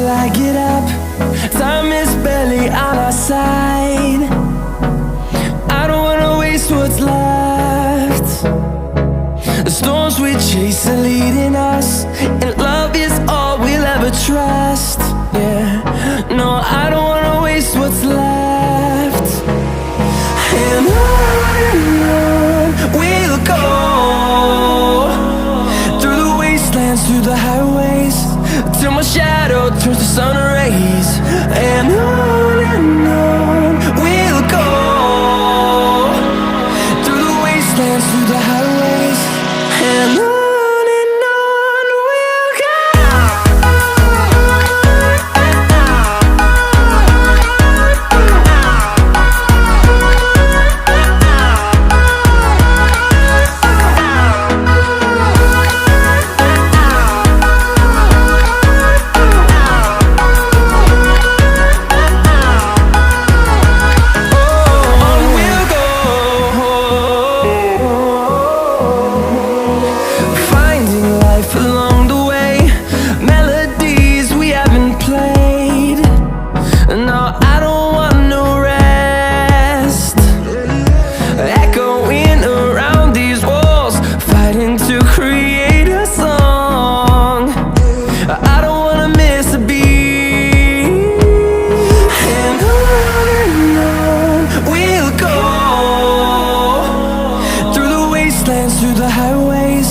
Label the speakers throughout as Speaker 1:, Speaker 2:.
Speaker 1: till I get up. Time is barely on our side. I don't wanna waste what's left. The storms we chase are leading us, and love is all we'll ever trust. Yeah, no, I don't wanna waste what's left. And on we'll go, through the wastelands, through the highways, till my shadow turns to sun rays. And on we'll go, through the wastelands, through the highways, and on. Along the way, melodies we haven't played. No, I don't want no rest. Echoing around these walls, fighting to create a song. I don't wanna miss a beat. And on we'll go, through the wastelands, through the highways,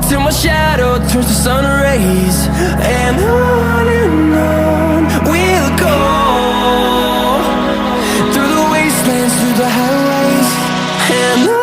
Speaker 1: till my shadow turns to sun rays. And on we'll go, through the wastelands, through the highways, and on.